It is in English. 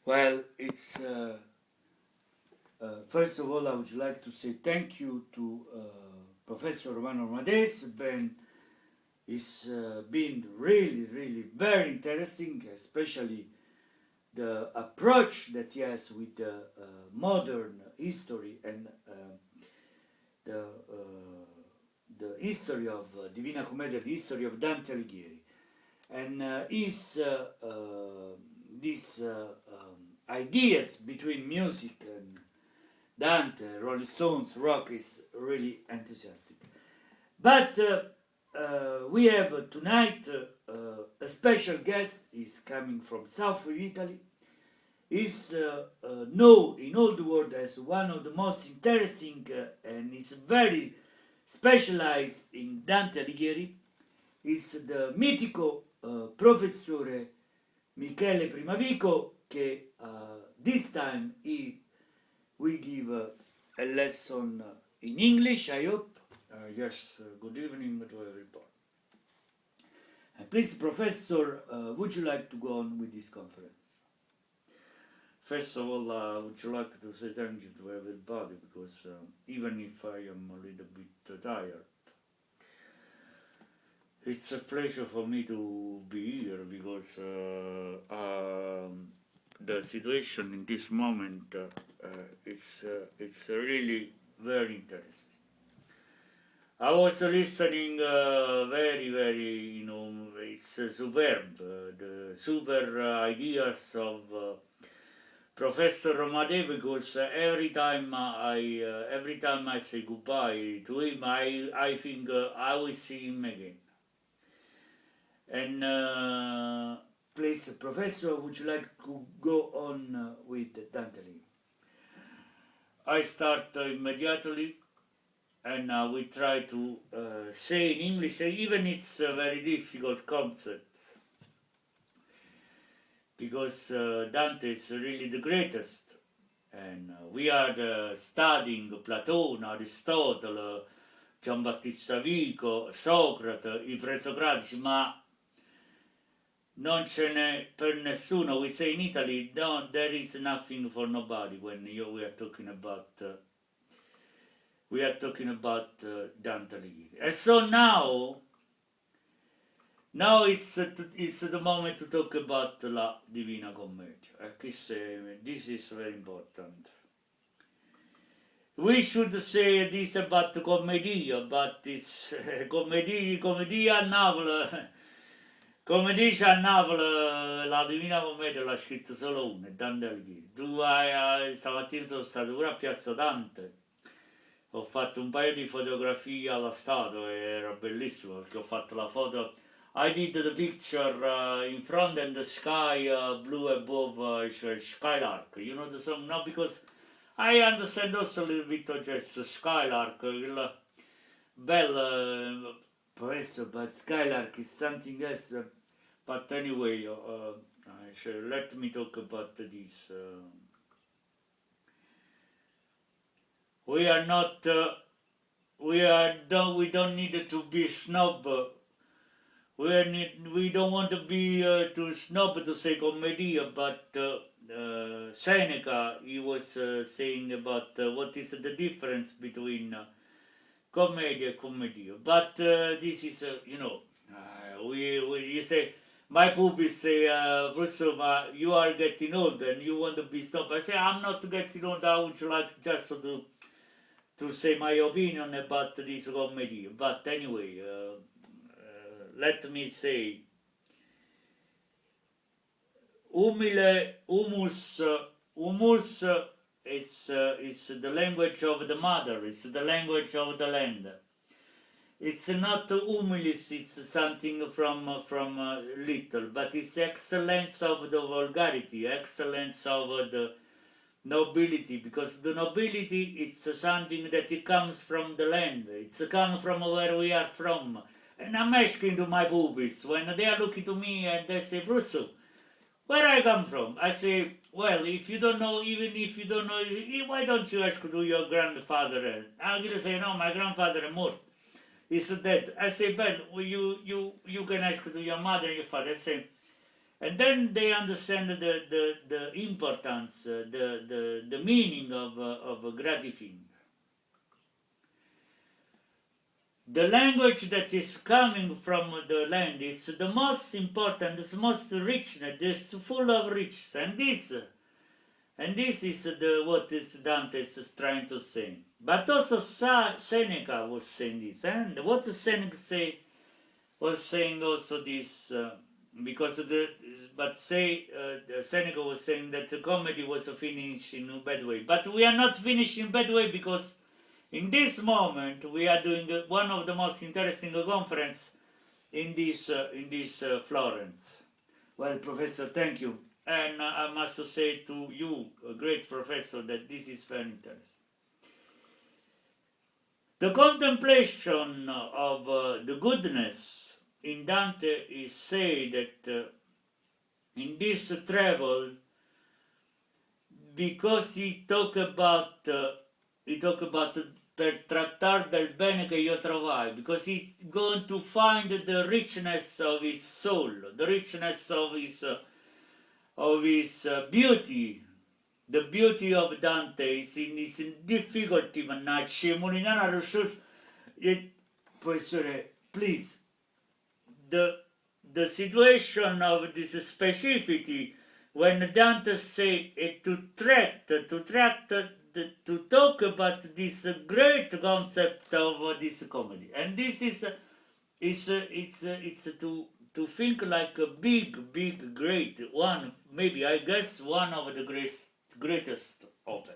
Well, it's first of all, I would like to say thank you to Professor Romano Amadeus. Ben is been really very interesting, especially the approach that he has with the modern history and the history of Divina Commedia, the history of Dante Alighieri, and these ideas between music and Dante, Rolling Stones, rock is really enthusiastic. But we have tonight a special guest. Is coming from south of Italy. Is known in all the world as one of the most interesting and is very specialized in Dante Alighieri. Is the mitico professore Michele Primavico che this time he will give a lesson in English, I hope. Yes, good evening to everybody. And please, Professor, would you like to go on with this conference? First of all, would you like to say thank you to everybody because even if I am a little bit tired, it's a pleasure for me to be here because the situation in this moment it's really very interesting. I was listening very, it's superb, the super ideas of Professor Romade because every time I say goodbye to him, I think I will see him again. And please, Professor, would you like to go on with Dante? I start immediately, and we try to say in English, even it's a very difficult concept, because Dante is really the greatest, and we are studying Platone, Aristotele, Giambattista Vico, Socrate, i presocratici, ma non ce n'è per nessuno. We say in Italy, there is nothing for nobody when we are talking about Dante Alighieri. And so now it's the moment to talk about La Divina Commedia. This is very important. We should say this about commedia, but it's commedia a Napoli. Come dice a Napoli, la Divina Commedia l'ha scritto solo uno, è Dante Alighieri. Stamattina sono stato pure a Piazza Dante, ho fatto un paio di fotografie alla statua e era bellissimo perché ho fatto la foto. I did the picture in front and the sky blue above Skylark. You know the song? No, because I understand also a little bit of just Skylark, il bel Professor, but Skylark is something else. But anyway, let me talk about this. We are not. We don't need to be snob. We don't want to be too snob to say commedia, but Seneca he was saying about what is the difference between commedia and commedia. But this is you say. My pupils say, Brusso, you are getting old and you want to be stopped. I say, I'm not getting old. I would like just to say my opinion about this comedy. But anyway, let me say, humus is the language of the mother. It's the language of the land. It's not humilis, it's something from little, but it's excellence of the vulgarity, excellence of the nobility, because the nobility it's something that it comes from the land, it's come from where we are from. And I'm asking to my boobies, when they are looking to me and they say, Russo, where I come from? I say, well, if you don't know, even if you don't know, why don't you ask to your grandfather? I'm going to say, no, my grandfather is more. Is dead. I say, Ben, you can ask to your mother and your father. I say, And then they understand the importance, the meaning of gratifying. The language that is coming from the land is the most important, the most rich, it's full of richness. And this is what is Dante is trying to say. But also Seneca was saying this. And what Seneca was saying also this, because Seneca was saying that the comedy was finished in a bad way. But we are not finished in a bad way, because in this moment we are doing one of the most interesting conference in this Florence. Well, Professor, thank you. And I must say to you, a great professor, that this is very interesting. The contemplation of the goodness in Dante is say that in this travel, because he talk about per trattar del bene che io trovai, because he's going to find the richness of his soul, the richness of his beauty. The beauty of Dante is in his difficulty, mannaggia, Mulinana Rousseau. Professor, please. The situation of this specificity, when Dante say to talk about this great concept of this comedy, and this is it's to think like a big great one, maybe I guess one of the greatest opera.